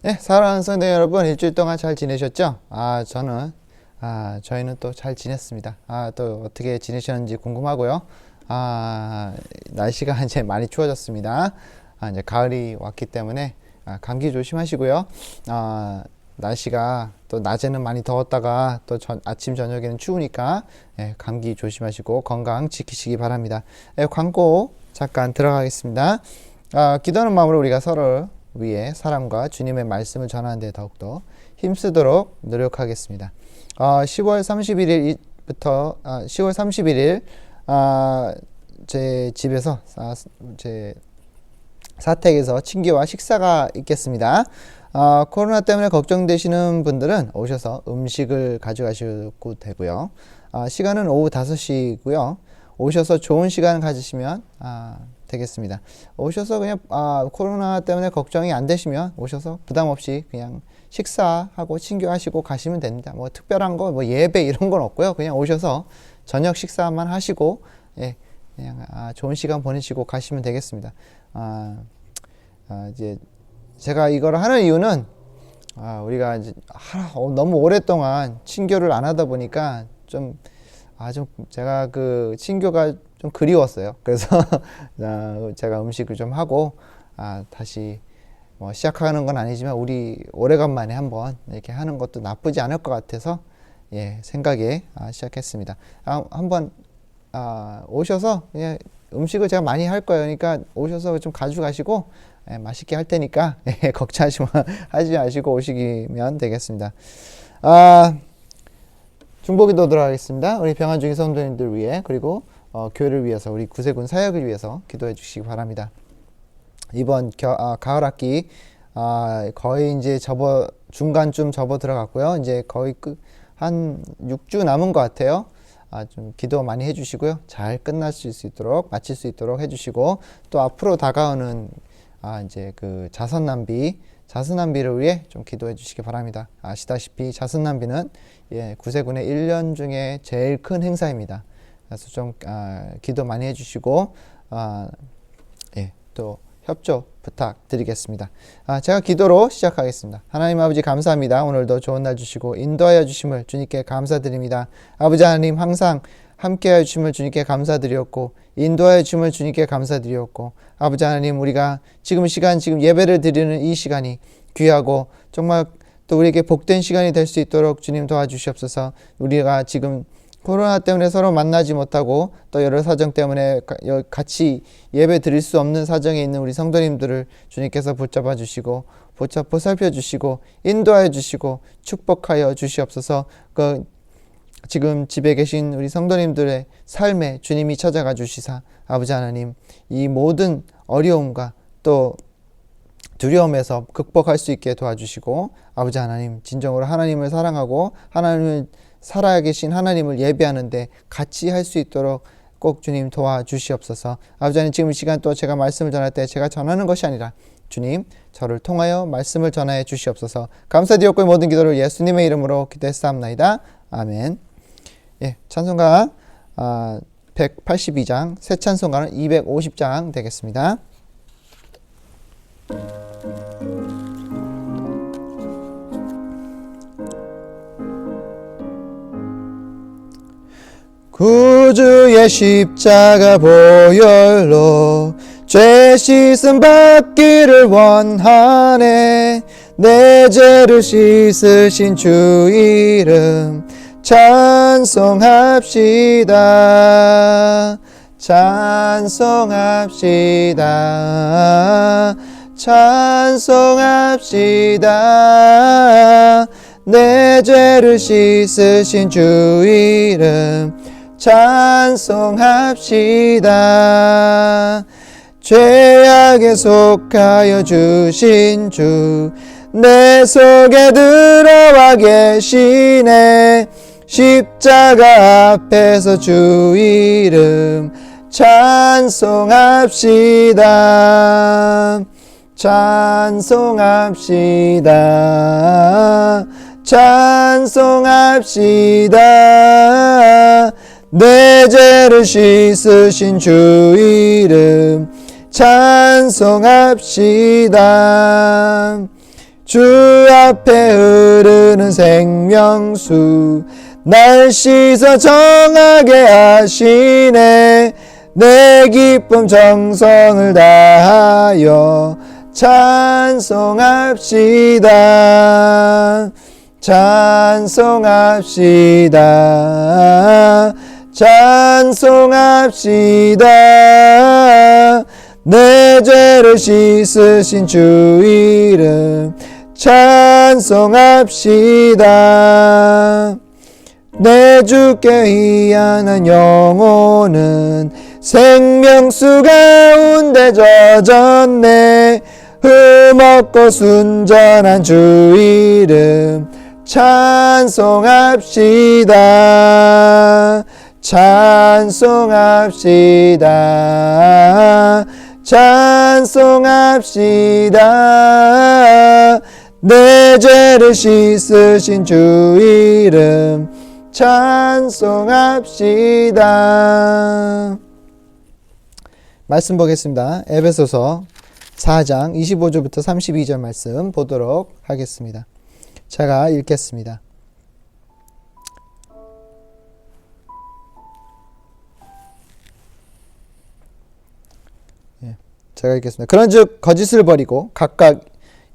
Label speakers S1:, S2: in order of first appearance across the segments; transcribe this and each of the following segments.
S1: 네, 사랑하는 성도 여러분, 일주일 동안 잘 지내셨죠? 저희는 또 잘 지냈습니다. 또 어떻게 지내셨는지 궁금하고요. 날씨가 이제 많이 추워졌습니다. 이제 가을이 왔기 때문에 감기 조심하시고요. 날씨가 또 낮에는 많이 더웠다가 또 아침 저녁에는 추우니까 감기 조심하시고 건강 지키시기 바랍니다. 광고 잠깐 들어가겠습니다. 기도하는 마음으로 우리가 서로 위해 사랑과 주님의 말씀을 전하는 데 더욱더 힘쓰도록 노력하겠습니다. 10월 31일부터 10월 31일 제 집에서 제 사택에서 친교와 식사가 있겠습니다. 코로나 때문에 걱정되시는 분들은 오셔서 음식을 가져가셔도 되고요. 시간은 오후 5시고요. 오셔서 좋은 시간 가지시면 되겠습니다. 오셔서 그냥 코로나 때문에 걱정이 안 되시면 오셔서 부담 없이 그냥 식사하고 친교하시고 가시면 됩니다. 뭐 특별한 거 뭐 예배 이런 건 없고요. 그냥 오셔서 저녁 식사만 하시고 그냥 좋은 시간 보내시고 가시면 되겠습니다. 이제 제가 이걸 하는 이유는 우리가 이제 너무 오랫동안 친교를 안 하다 보니까 좀 제가 그 친교가 좀 그리웠어요. 그래서 제가 음식을 좀 하고 다시 뭐 시작하는 건 아니지만 우리 오래간만에 한번 이렇게 하는 것도 나쁘지 않을 것 같아서 생각에 시작했습니다. 한번 오셔서 그냥 음식을 제가 많이 할 거예요. 그러니까 오셔서 좀 가져가시고 맛있게 할 테니까 걱정하지 마시고 오시면 되겠습니다. 중보기도 들어가겠습니다. 우리 병환 중인 성도님들 위해 그리고 교회를 위해서 우리 구세군 사역을 위해서 기도해 주시기 바랍니다. 이번 가을 학기 거의 이제 중간쯤 접어 들어갔고요. 이제 거의 한 6주 남은 것 같아요. 좀 기도 많이 해주시고요. 잘 끝마칠 수 있도록 해주시고 또 앞으로 다가오는 이제 그 자선 낭비를 위해 좀 기도해 주시기 바랍니다. 아시다시피 자선 낭비는 구세군의 1년 중에 제일 큰 행사입니다. 그래서 좀 기도 많이 해주시고 또 협조 부탁드리겠습니다. 제가 기도로 시작하겠습니다. 하나님 아버지 감사합니다. 오늘도 좋은 날 주시고 인도하여 주심을 주님께 감사드립니다. 아버지 하나님 항상 함께하여 주심을 주님께 감사드리었고 인도하여 주심을 주님께 감사드리었고 아버지 하나님 우리가 지금 예배를 드리는 이 시간이 귀하고 정말 또 우리에게 복된 시간이 될 수 있도록 주님 도와주시옵소서. 우리가 지금 코로나 때문에 서로 만나지 못하고 또 여러 사정 때문에 같이 예배 드릴 수 없는 사정에 있는 우리 성도님들을 주님께서 붙잡아 주시고 보살펴 주시고 인도하여 주시고 축복하여 주시옵소서. 지금 집에 계신 우리 성도님들의 삶에 주님이 찾아가 주시사 아버지 하나님 이 모든 어려움과 또 두려움에서 극복할 수 있게 도와주시고 아버지 하나님 진정으로 하나님을 사랑하고 하나님을 살아계신 하나님을 예배하는데 같이 할 수 있도록 꼭 주님 도와주시옵소서. 아버지 하나님 지금 이 시간 또 제가 말씀을 전할 때 제가 전하는 것이 아니라 주님 저를 통하여 말씀을 전하여 주시옵소서. 감사드렸고 모든 기도를 예수님의 이름으로 기도했사옵나이다. 아멘. 찬송가 182장 새 찬송가는 250장 되겠습니다. 구주의 십자가 보혈로 죄 씻음 받기를 원하네. 내 죄를 씻으신 주 이름 찬송합시다. 찬송합시다. 내 죄를 씻으신 주 이름 찬송합시다. 죄악에 속하여 주신 주 내 속에 들어와 계시네. 십자가 앞에서 주 이름 찬송합시다. 찬송합시다. 내 죄를 씻으신 주 이름 찬송합시다. 주 앞에 흐르는 생명수 날 씻어 정하게 하시네. 내 기쁨 정성을 다하여 찬송합시다. 찬송합시다. 찬송합시다. 내 죄를 씻으신 주 이름 찬송합시다. 내 주께 희한한 영혼은 생명수 가운데 젖었네. 흠없고 순전한 주 이름 찬송합시다. 찬송합시다. 찬송합시다. 내 죄를 씻으신 주 이름 찬송합시다. 말씀 보겠습니다. 에베소서 4장 25절부터 32절 말씀 보도록 하겠습니다. 제가 읽겠습니다. 제가 읽겠습니다. 그런즉 거짓을 버리고 각각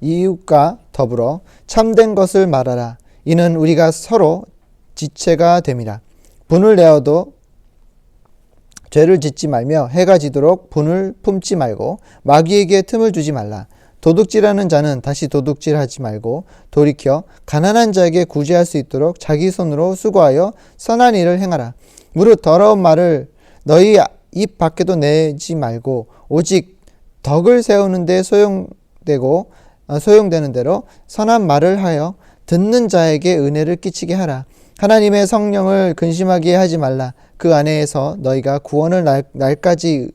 S1: 이웃과 더불어 참된 것을 말하라. 이는 우리가 서로 지체가 됨이라. 분을 내어도 죄를 짓지 말며 해가 지도록 분을 품지 말고 마귀에게 틈을 주지 말라. 도둑질하는 자는 다시 도둑질하지 말고 돌이켜 가난한 자에게 구제할 수 있도록 자기 손으로 수고하여 선한 일을 행하라. 무릇 더러운 말을 너희 입 밖에도 내지 말고 오직 덕을 세우는 데 소용되는 대로 선한 말을 하여 듣는 자에게 은혜를 끼치게 하라. 하나님의 성령을 근심하게 하지 말라. 그 안에서 너희가 구원을 날까지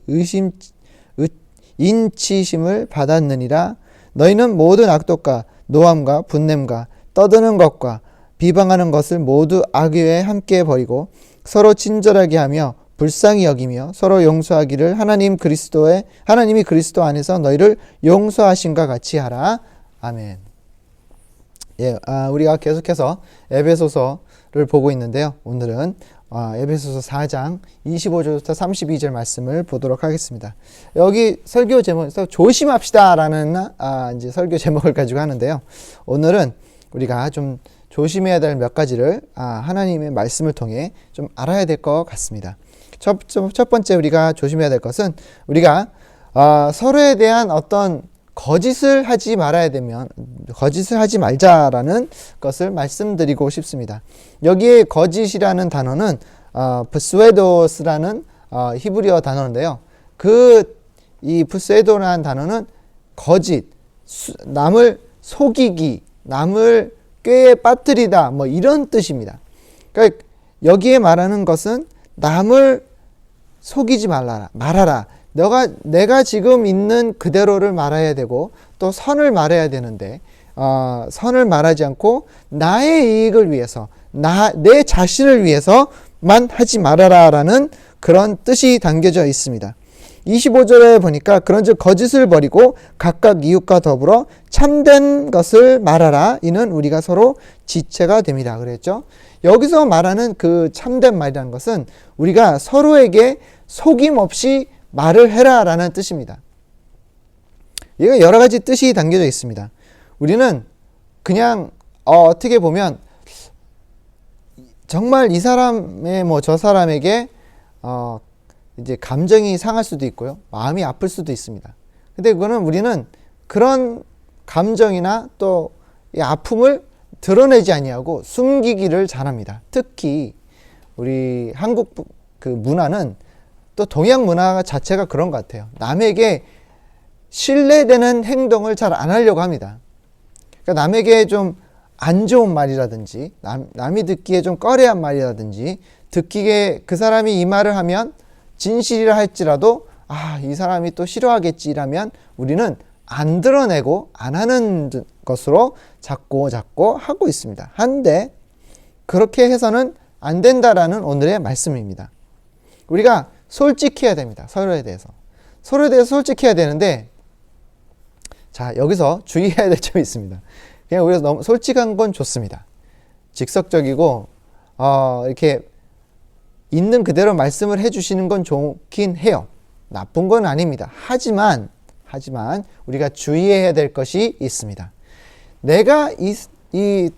S1: 인치심을 받았느니라. 너희는 모든 악독과 노함과 분냄과 떠드는 것과 비방하는 것을 모두 악의에 함께 버리고 서로 친절하게 하며 불쌍히 여기며 서로 용서하기를 하나님이 그리스도 안에서 너희를 용서하신과 같이 하라. 아멘. 우리가 계속해서 에베소서를 보고 있는데요. 오늘은 에베소서 4장 25절부터 32절 말씀을 보도록 하겠습니다. 여기 설교 제목에서 조심합시다라는 이제 설교 제목을 가지고 하는데요. 오늘은 우리가 좀 조심해야 될 몇 가지를 하나님의 말씀을 통해 좀 알아야 될 것 같습니다. 첫 번째 우리가 조심해야 될 것은 우리가 서로에 대한 어떤 거짓을 하지 말자라는 것을 말씀드리고 싶습니다. 여기에 거짓이라는 단어는 브스웨도스라는 히브리어 단어인데요. 이 브스웨도라는 단어는 거짓, 남을 속이기, 남을 꾀에 빠뜨리다 뭐 이런 뜻입니다. 그러니까 여기에 말하는 것은 남을 속이지 말아라. 내가 지금 있는 그대로를 말해야 되고 또 선을 말해야 되는데 선을 말하지 않고 나의 이익을 위해서 내 자신을 위해서만 하지 말아라라는 그런 뜻이 담겨져 있습니다. 25절에 보니까 그런즉 거짓을 버리고 각각 이웃과 더불어 참된 것을 말하라. 이는 우리가 서로 지체가 됩니다. 그랬죠? 여기서 말하는 그 참된 말이라는 것은 우리가 서로에게 속임 없이 말을 해라라는 뜻입니다. 이거 여러 가지 뜻이 담겨져 있습니다. 우리는 그냥 어떻게 보면 정말 이 사람의 저 사람에게 이제 감정이 상할 수도 있고요. 마음이 아플 수도 있습니다. 근데 우리는 그런 감정이나 또 이 아픔을 드러내지 아니하고 숨기기를 잘합니다. 특히 우리 한국 그 문화는 또 동양 문화 자체가 그런 것 같아요. 남에게 신뢰되는 행동을 잘 안 하려고 합니다. 그러니까 남에게 좀 안 좋은 말이라든지 남이 듣기에 좀 꺼려한 말이라든지 듣기에 그 사람이 이 말을 하면 진실이라 할지라도 이 사람이 또 싫어하겠지라면 우리는 안 드러내고 안 하는 것으로 자꾸 하고 있습니다. 한데 그렇게 해서는 안 된다라는 오늘의 말씀입니다. 우리가 솔직해야 됩니다. 서로에 대해서 솔직해야 되는데 자, 여기서 주의해야 될 점이 있습니다. 그냥 우리가 너무 솔직한 건 좋습니다. 직접적이고 이렇게 있는 그대로 말씀을 해주시는 건 좋긴 해요. 나쁜 건 아닙니다. 하지만 우리가 주의해야 될 것이 있습니다. 내가 내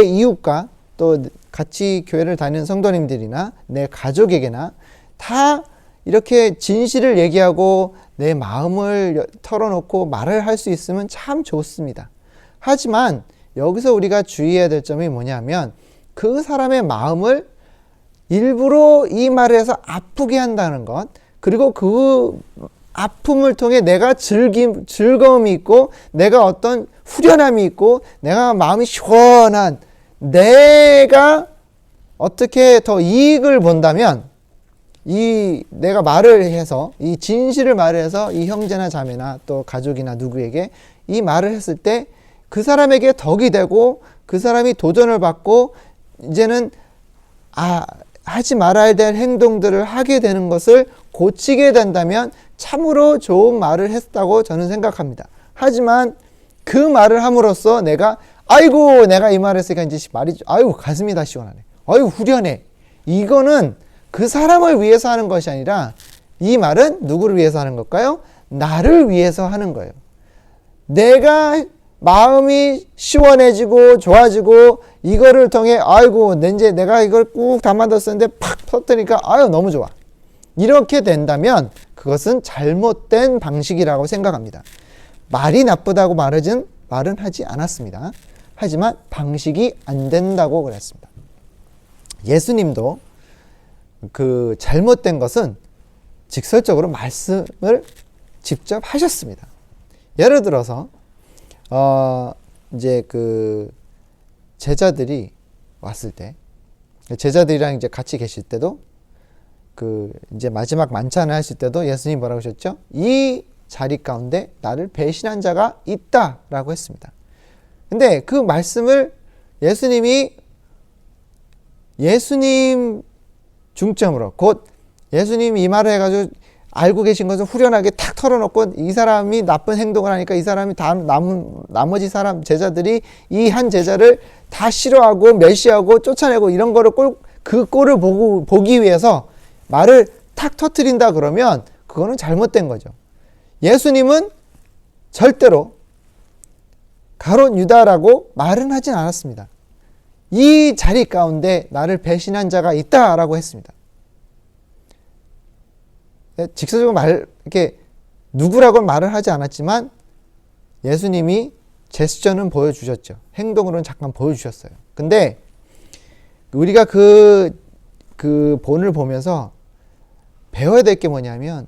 S1: 이웃과 또 같이 교회를 다니는 성도님들이나 내 가족에게나 다 이렇게 진실을 얘기하고 내 마음을 털어놓고 말을 할 수 있으면 참 좋습니다. 하지만 여기서 우리가 주의해야 될 점이 뭐냐면 그 사람의 마음을 일부러 이 말을 해서 아프게 한다는 것, 그리고 그 아픔을 통해 내가 즐거움이 있고 내가 어떤 후련함이 있고 내가 마음이 시원한 내가 어떻게 더 이익을 본다면 내가 말을 해서 이 진실을 말해서 이 형제나 자매나 또 가족이나 누구에게 이 말을 했을 때 그 사람에게 덕이 되고 그 사람이 도전을 받고 이제는 하지 말아야 될 행동들을 하게 되는 것을 고치게 된다면 참으로 좋은 말을 했다고 저는 생각합니다. 하지만 그 말을 함으로써 내가 이 말을 했으니까 이제 말이 가슴이 다 시원하네. 후련해. 이거는 그 사람을 위해서 하는 것이 아니라 이 말은 누구를 위해서 하는 걸까요? 나를 위해서 하는 거예요. 내가 마음이 시원해지고 좋아지고 이거를 통해 이제 내가 이걸 꾹 담아뒀었는데 팍 터뜨리니까 너무 좋아. 이렇게 된다면 그것은 잘못된 방식이라고 생각합니다. 말이 나쁘다고 말은 하지 않았습니다. 하지만 방식이 안 된다고 그랬습니다. 예수님도 그 잘못된 것은 직설적으로 말씀을 직접 하셨습니다. 예를 들어서 이제 그 제자들이 왔을 때 제자들이랑 이제 같이 계실 때도 그 이제 마지막 만찬을 하실 때도 예수님이 뭐라고 하셨죠? 이 자리 가운데 나를 배신한 자가 있다라고 했습니다. 근데 그 말씀을 예수님 중점으로 곧 예수님이 이 말을 해가지고 알고 계신 것을 후련하게 탁 털어놓고 이 사람이 나쁜 행동을 하니까 이 사람이 나머지 제자들이 이 한 제자를 다 싫어하고 멸시하고 쫓아내고 이런 거를 그 꼴을 보기 위해서 말을 탁 터뜨린다 그러면 그거는 잘못된 거죠. 예수님은 절대로 가롯 유다라고 말은 하진 않았습니다. 이 자리 가운데 나를 배신한 자가 있다라고 했습니다. 직접적으로 이렇게 누구라고 말을 하지 않았지만 예수님이 제스처는 보여주셨죠. 행동으로는 잠깐 보여주셨어요. 근데 우리가 그 본을 보면서 배워야 될 게 뭐냐면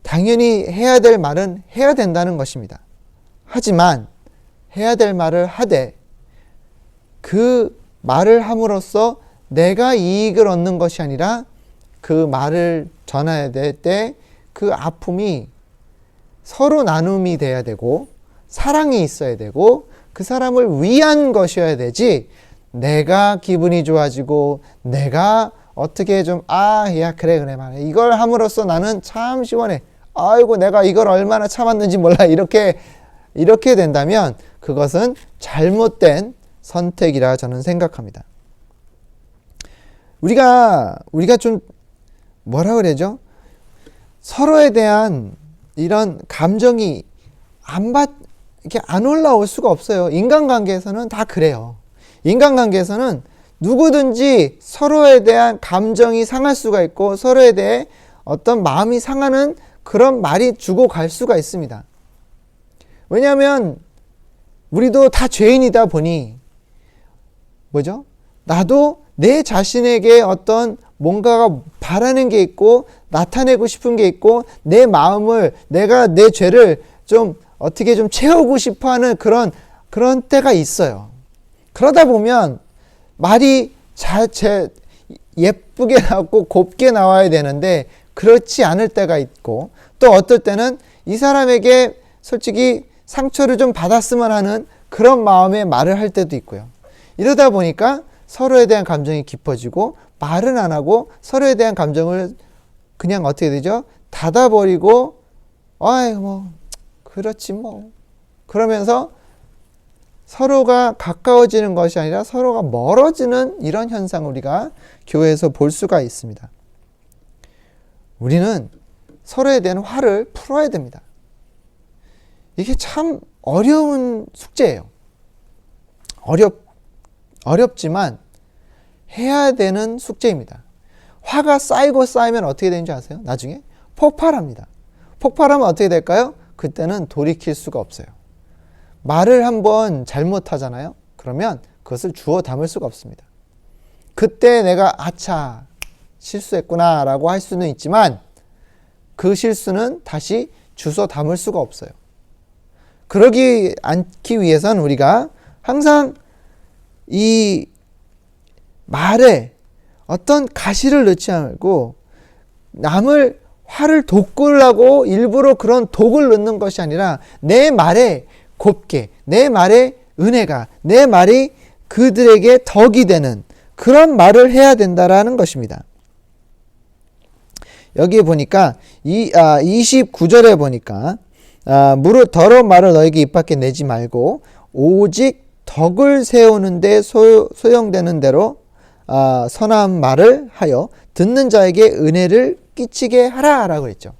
S1: 당연히 해야 될 말은 해야 된다는 것입니다. 하지만 해야 될 말을 하되 그 말을 함으로써 내가 이익을 얻는 것이 아니라 그 말을 전해야 될 때 그 아픔이 서로 나눔이 돼야 되고 사랑이 있어야 되고 그 사람을 위한 것이어야 되지 내가 기분이 좋아지고 내가 어떻게 좀 그래 말해 이걸 함으로써 나는 참 시원해 내가 이걸 얼마나 참았는지 몰라 이렇게 된다면 그것은 잘못된 선택이라 저는 생각합니다. 우리가 좀 그러죠? 서로에 대한 이런 감정이 이렇게 안 올라올 수가 없어요. 인간관계에서는 다 그래요. 인간관계에서는 누구든지 서로에 대한 감정이 상할 수가 있고 서로에 대해 어떤 마음이 상하는 그런 말이 주고 갈 수가 있습니다. 왜냐하면 우리도 다 죄인이다 보니 나도 내 자신에게 어떤 뭔가가 바라는 게 있고 나타내고 싶은 게 있고 내 마음을 내가 내 죄를 좀 어떻게 좀 채우고 싶어하는 그런 때가 있어요. 그러다 보면 말이 예쁘게 나오고 곱게 나와야 되는데 그렇지 않을 때가 있고 또 어떨 때는 이 사람에게 솔직히 상처를 좀 받았으면 하는 그런 마음의 말을 할 때도 있고요. 이러다 보니까 서로에 대한 감정이 깊어지고 말은 안 하고 서로에 대한 감정을 그냥 어떻게 되죠? 닫아버리고 그렇지 뭐. 그러면서 서로가 가까워지는 것이 아니라 서로가 멀어지는 이런 현상을 우리가 교회에서 볼 수가 있습니다. 우리는 서로에 대한 화를 풀어야 됩니다. 이게 참 어려운 숙제예요. 어렵지만 해야 되는 숙제입니다. 화가 쌓이고 쌓이면 어떻게 되는지 아세요? 나중에 폭발합니다. 폭발하면 어떻게 될까요? 그때는 돌이킬 수가 없어요. 말을 한번 잘못하잖아요. 그러면 그것을 주워 담을 수가 없습니다. 그때 내가 아차 실수했구나 라고 할 수는 있지만 그 실수는 다시 주워 담을 수가 없어요. 그러기 않기 위해서는 우리가 항상 이 말에 어떤 가시를 넣지 말고 남을 화를 돋구려고 일부러 그런 독을 넣는 것이 아니라 내 말에 곱게, 내 말에 은혜가, 내 말이 그들에게 덕이 되는 그런 말을 해야 된다라는 것입니다. 여기에 보니까 29절에 보니까 무릇 더러운 말을 너에게 입 밖에 내지 말고 오직 덕을 세우는 데 소용되는 대로 선한 말을 하여 듣는 자에게 은혜를 끼치게 하라 라고 했죠.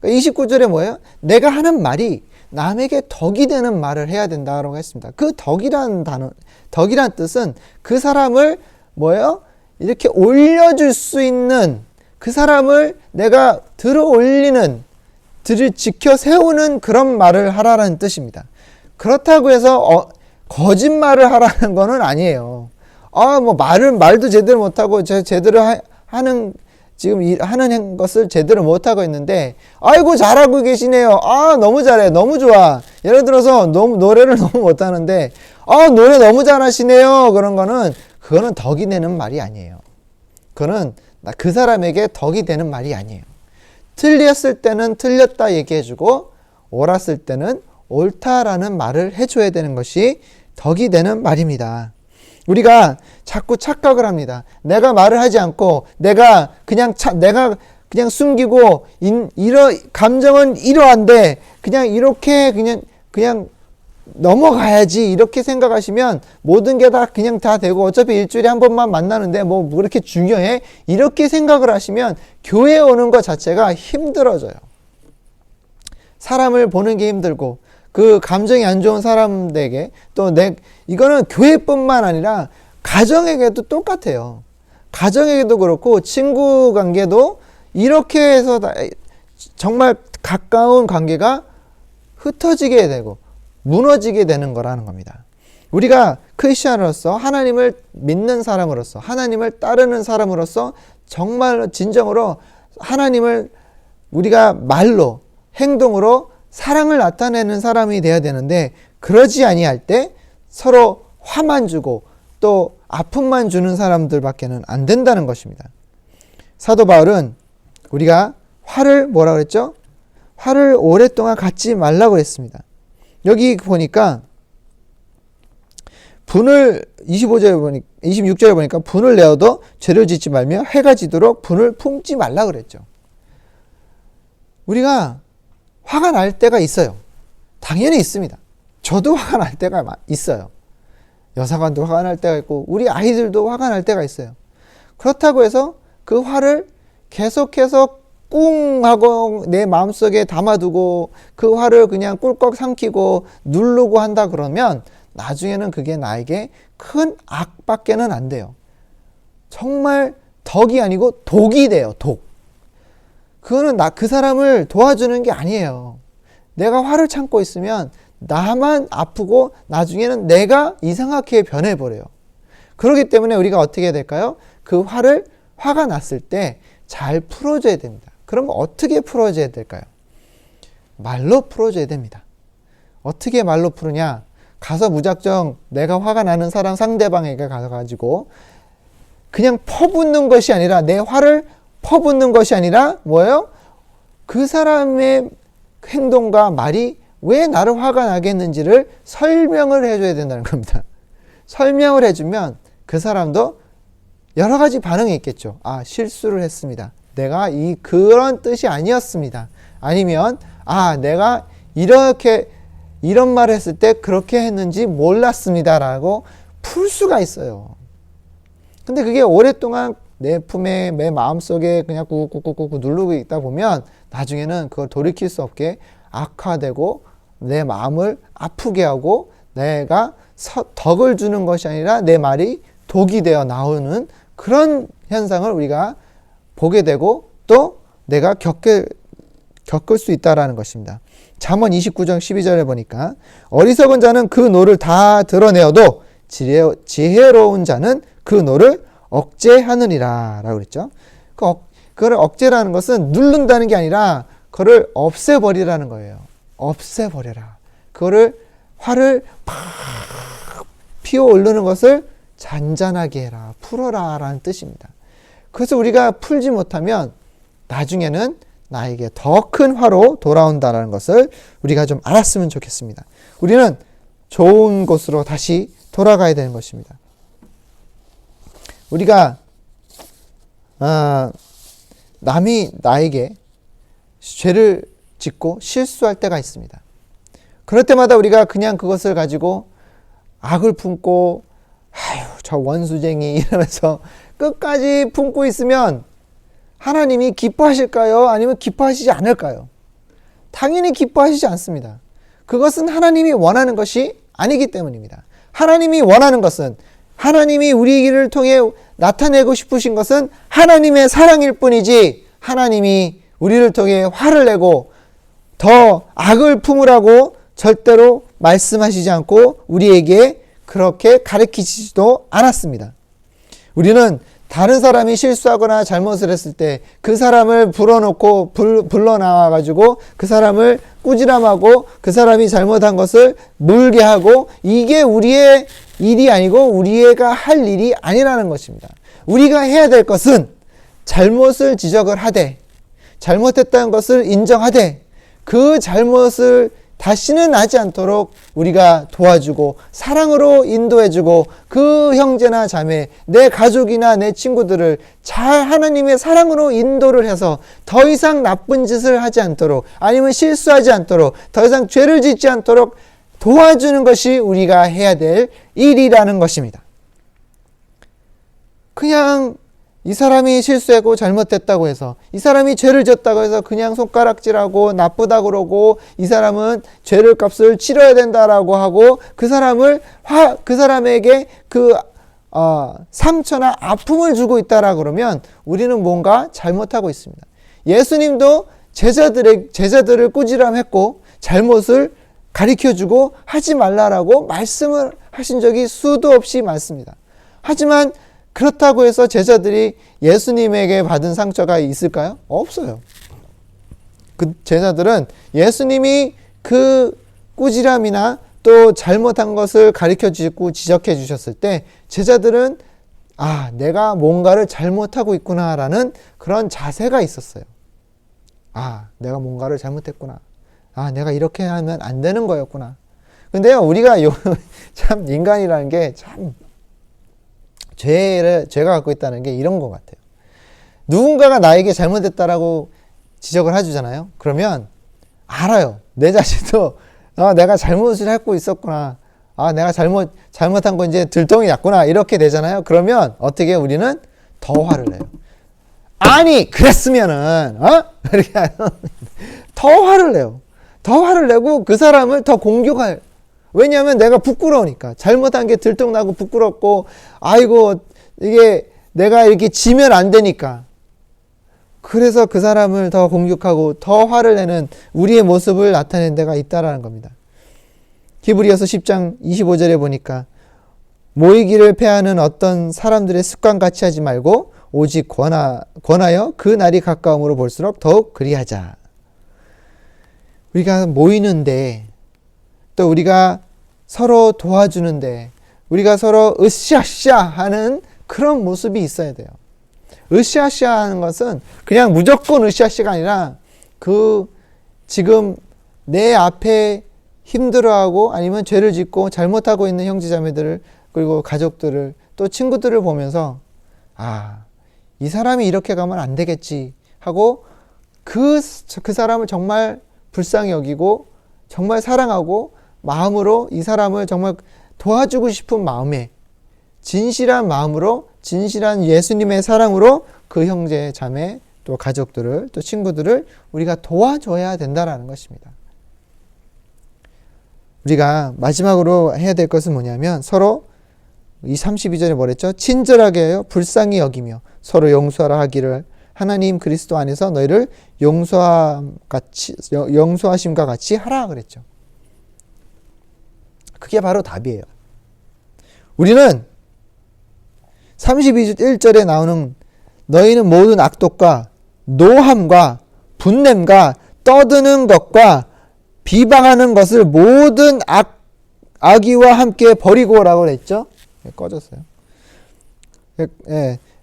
S1: 그러니까 29절에 뭐예요? 내가 하는 말이 남에게 덕이 되는 말을 해야 된다고 했습니다. 그 덕이라는 단어, 덕이란 뜻은 그 사람을 뭐예요? 이렇게 올려줄 수 있는 그 사람을 내가 들어 올리는, 들을 지켜 세우는 그런 말을 하라는 뜻입니다. 그렇다고 해서 거짓말을 하라는 거는 아니에요. 뭐 말도 제대로 못하고 제대로 하는 지금 하는 것을 제대로 못하고 있는데 아이고 잘하고 계시네요. 너무 잘해. 너무 좋아. 예를 들어서 노래를 너무 못하는데 노래 너무 잘하시네요. 그거는 덕이 되는 말이 아니에요. 그거는 그 사람에게 덕이 되는 말이 아니에요. 틀렸을 때는 틀렸다 얘기해주고 옳았을 때는 옳다라는 말을 해줘야 되는 것이 덕이 되는 말입니다. 우리가 자꾸 착각을 합니다. 내가 말을 하지 않고 내가 그냥 숨기고 감정은 이러한데 그냥 이렇게 그냥 넘어가야지 이렇게 생각하시면 모든 게 다 그냥 다 되고 어차피 일주일에 한 번만 만나는데 뭐 그렇게 중요해? 이렇게 생각을 하시면 교회에 오는 것 자체가 힘들어져요. 사람을 보는 게 힘들고 그 감정이 안 좋은 사람들에게 또 이거는 교회뿐만 아니라 가정에게도 똑같아요. 가정에게도 그렇고 친구 관계도 이렇게 해서 정말 가까운 관계가 흩어지게 되고 무너지게 되는 거라는 겁니다. 우리가 크리스천으로서 하나님을 믿는 사람으로서 하나님을 따르는 사람으로서 정말 진정으로 하나님을 우리가 말로 행동으로 사랑을 나타내는 사람이 되어야 되는데 그러지 아니할 때 서로 화만 주고 또 아픔만 주는 사람들밖에는 안 된다는 것입니다. 사도 바울은 우리가 화를 뭐라고 그랬죠? 화를 오랫동안 갖지 말라고 했습니다. 여기 보니까 분을 26절에 보니까 분을 내어도 죄를 짓지 말며 해가 지도록 분을 품지 말라 그랬죠. 우리가 화가 날 때가 있어요. 당연히 있습니다. 저도 화가 날 때가 있어요. 여사관도 화가 날 때가 있고 우리 아이들도 화가 날 때가 있어요. 그렇다고 해서 그 화를 계속해서 꿍 하고 내 마음속에 담아두고 그 화를 그냥 꿀꺽 삼키고 누르고 한다 그러면 나중에는 그게 나에게 큰 악밖에는 안 돼요. 정말 덕이 아니고 독이 돼요. 독. 그거는 그 사람을 도와주는 게 아니에요. 내가 화를 참고 있으면 나만 아프고 나중에는 내가 이상하게 변해버려요. 그렇기 때문에 우리가 어떻게 해야 될까요? 그 화가 났을 때 잘 풀어줘야 됩니다. 그럼 어떻게 풀어줘야 될까요? 말로 풀어줘야 됩니다. 어떻게 말로 푸느냐? 가서 무작정 내가 화가 나는 사람 상대방에게 가가지고 그냥 퍼붓는 것이 아니라 내 화를 퍼붓는 것이 아니라 뭐예요? 그 사람의 행동과 말이 왜 나를 화가 나게 했는지를 설명을 해줘야 된다는 겁니다. 설명을 해주면 그 사람도 여러 가지 반응이 있겠죠. 실수를 했습니다. 내가 그런 뜻이 아니었습니다. 아니면 내가 이런 말을 했을 때 그렇게 했는지 몰랐습니다라고 풀 수가 있어요. 근데 그게 오랫동안 내 품에, 내 마음속에 그냥 꾹꾹꾹꾹 누르고 있다 보면 나중에는 그걸 돌이킬 수 없게 악화되고 내 마음을 아프게 하고 내가 덕을 주는 것이 아니라 내 말이 독이 되어 나오는 그런 현상을 우리가 보게 되고 또 내가 겪을 수 있다라는 것입니다. 잠언 29장 12절에 보니까 어리석은 자는 그 노를 다 드러내어도 지혜로운 자는 그 노를 억제하느니라 라고 그랬죠. 그걸 억제라는 것은 누른다는 게 아니라 그거를 없애버리라는 거예요. 없애버려라. 그거를 화를 팍 피어오르는 것을 잔잔하게 해라. 풀어라 라는 뜻입니다. 그래서 우리가 풀지 못하면 나중에는 나에게 더 큰 화로 돌아온다는 것을 우리가 좀 알았으면 좋겠습니다. 우리는 좋은 곳으로 다시 돌아가야 되는 것입니다. 우리가 남이 나에게 죄를 짓고 실수할 때가 있습니다. 그럴 때마다 우리가 그냥 그것을 가지고 악을 품고 아유 저 원수쟁이 이러면서 끝까지 품고 있으면 하나님이 기뻐하실까요? 아니면 기뻐하시지 않을까요? 당연히 기뻐하시지 않습니다. 그것은 하나님이 원하는 것이 아니기 때문입니다. 하나님이 원하는 것은 하나님이 우리를 통해 나타내고 싶으신 것은 하나님의 사랑일 뿐이지 하나님이 우리를 통해 화를 내고 더 악을 품으라고 절대로 말씀하시지 않고 우리에게 그렇게 가르치지도 않았습니다. 우리는 다른 사람이 실수하거나 잘못을 했을 때 그 사람을 불러놓고 불러 나와가지고 그 사람을 꾸지람하고 그 사람이 잘못한 것을 물게 하고 이게 우리의 일이 아니고 우리가 할 일이 아니라는 것입니다. 우리가 해야 될 것은 잘못을 지적을 하되 잘못했다는 것을 인정하되 그 잘못을 다시는 하지 않도록 우리가 도와주고 사랑으로 인도해주고 그 형제나 자매, 내 가족이나 내 친구들을 잘 하나님의 사랑으로 인도를 해서 더 이상 나쁜 짓을 하지 않도록 아니면 실수하지 않도록 더 이상 죄를 짓지 않도록 도와주는 것이 우리가 해야 될 일이라는 것입니다. 그냥 이 사람이 실수하고 잘못됐다고 해서 이 사람이 죄를 졌다고 해서 그냥 손가락질하고 나쁘다고 그러고 이 사람은 죄를 값을 치러야 된다라고 하고 그 사람에게 상처나 아픔을 주고 있다라고 그러면 우리는 뭔가 잘못하고 있습니다. 예수님도 제자들을 꾸지람했고 잘못을 가르쳐주고 하지 말라라고 말씀을 하신 적이 수도 없이 많습니다. 하지만 그렇다고 해서 제자들이 예수님에게 받은 상처가 있을까요? 없어요. 그 제자들은 예수님이 그 꾸지람이나 또 잘못한 것을 가르쳐 주고 지적해 주셨을 때 제자들은 내가 뭔가를 잘못하고 있구나라는 그런 자세가 있었어요. 내가 뭔가를 잘못했구나. 내가 이렇게 하면 안 되는 거였구나. 근데요, 우리가 참 인간이라는 게 참 죄가 갖고 있다는 게 이런 것 같아요. 누군가가 나에게 잘못했다라고 지적을 해주잖아요. 그러면 알아요. 내 자신도 내가 잘못을 하고 있었구나. 내가 잘못한 거 이제 들통이 났구나. 이렇게 되잖아요. 그러면 어떻게 우리는 더 화를 내요. 아니 그랬으면은 이렇게 더 화를 내요. 더 화를 내고 그 사람을 더 공격할. 왜냐하면 내가 부끄러우니까. 잘못한 게 들통나고 부끄럽고 아이고 이게 내가 이렇게 지면 안 되니까. 그래서 그 사람을 더 공격하고 더 화를 내는 우리의 모습을 나타낸 데가 있다라는 겁니다. 히브리서 10장 25절에 보니까 모이기를 패하는 어떤 사람들의 습관같이 하지 말고 오직 권하여 그 날이 가까움으로 볼수록 더욱 그리하자. 우리가 모이는데 또 우리가 서로 도와주는데 우리가 서로 으쌰으쌰 하는 그런 모습이 있어야 돼요. 으쌰으쌰 하는 것은 그냥 무조건 으쌰으쌰가 아니라 지금 내 앞에 힘들어하고 아니면 죄를 짓고 잘못하고 있는 형제자매들을 그리고 가족들을 또 친구들을 보면서 이 사람이 이렇게 가면 안 되겠지 하고 그 사람을 정말 불쌍히 여기고 정말 사랑하고 마음으로 이 사람을 정말 도와주고 싶은 마음에 진실한 마음으로 진실한 예수님의 사랑으로 그 형제, 자매, 또 가족들을 또 친구들을 우리가 도와줘야 된다라는 것입니다. 우리가 마지막으로 해야 될 것은 뭐냐면 서로 이 32절에 뭐랬죠? 친절하게 하여 불쌍히 여기며 서로 용서하라 하기를 하나님 그리스도 안에서 너희를 용서하심과 같이 하라 그랬죠. 그게 바로 답이에요. 우리는 31절에 나오는 너희는 모든 악독과 노함과 분냄과 떠드는 것과 비방하는 것을 모든 악의와 함께 버리고 라고 그랬죠. 꺼졌어요.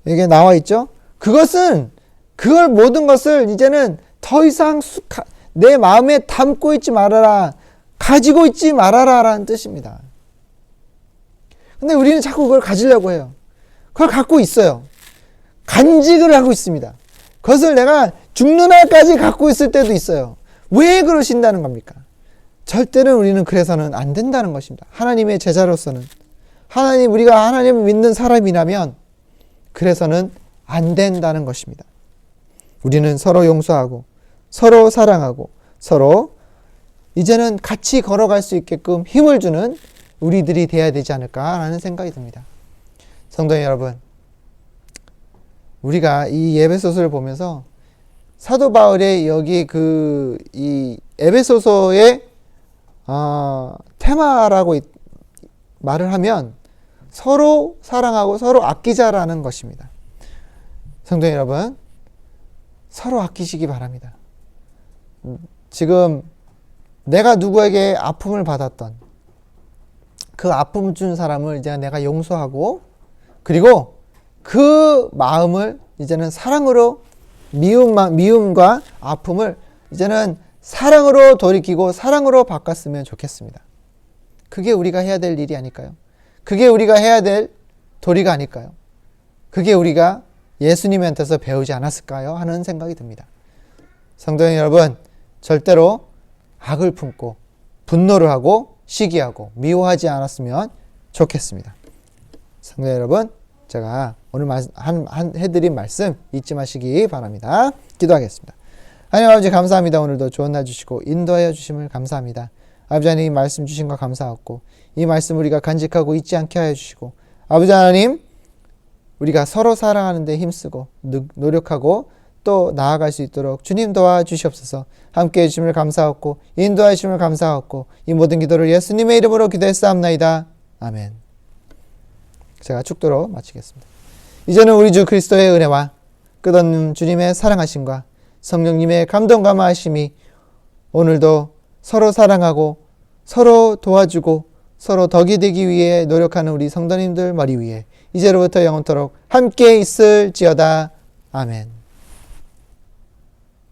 S1: 이게 나와 있죠. 그걸 모든 것을 이제는 더 이상 내 마음에 담고 있지 말아라. 가지고 있지 말아라 라는 뜻입니다. 근데 우리는 자꾸 그걸 가지려고 해요. 그걸 갖고 있어요. 간직을 하고 있습니다. 그것을 내가 죽는 날까지 갖고 있을 때도 있어요. 왜 그러신다는 겁니까? 절대로 우리는 그래서는 안 된다는 것입니다. 하나님의 제자로서는 우리가 하나님을 믿는 사람이라면 그래서는 안 된다는 것입니다. 우리는 서로 용서하고 서로 사랑하고 서로 이제는 같이 걸어갈 수 있게끔 힘을 주는 우리들이 돼야 되지 않을까라는 생각이 듭니다. 성도 여러분, 우리가 이 에베소서를 보면서 사도 바울의 여기 이 에베소서의 테마라고 말을 하면 서로 사랑하고 서로 아끼자라는 것입니다. 성도 여러분, 서로 아끼시기 바랍니다. 지금 내가 누구에게 아픔을 받았던 그 아픔을 준 사람을 이제 내가 용서하고 그리고 그 마음을 이제는 사랑으로 미움과 아픔을 이제는 사랑으로 돌이키고 사랑으로 바꿨으면 좋겠습니다. 그게 우리가 해야 될 일이 아닐까요? 그게 우리가 해야 될 도리가 아닐까요? 그게 우리가 예수님한테서 배우지 않았을까요? 하는 생각이 듭니다. 성도 여러분, 절대로 악을 품고 분노를 하고 시기하고 미워하지 않았으면 좋겠습니다. 성도 여러분, 제가 오늘 해드린 말씀 잊지 마시기 바랍니다. 기도하겠습니다. 하나님 아버지 감사합니다. 오늘도 좋은 날 주시고 인도하여 주심을 감사합니다. 아버지 하나님 말씀 주신 거 감사하고 이 말씀 우리가 간직하고 잊지 않게 하여 주시고 아버지 하나님 우리가 서로 사랑하는 데 힘쓰고 노력하고 또 나아갈 수 있도록 주님 도와주시옵소서. 함께해 주심을 감사하고 인도하여 주심을 감사하고 이 모든 기도를 예수님의 이름으로 기도했사옵나이다. 아멘. 제가 축도로 마치겠습니다. 이제는 우리 주 그리스도의 은혜와 끝없는 주님의 사랑하심과 성령님의 감동감화하심이 오늘도 서로 사랑하고 서로 도와주고 서로 덕이 되기 위해 노력하는 우리 성도님들 머리 위에 이제로부터 영원토록 함께 있을지어다. 아멘.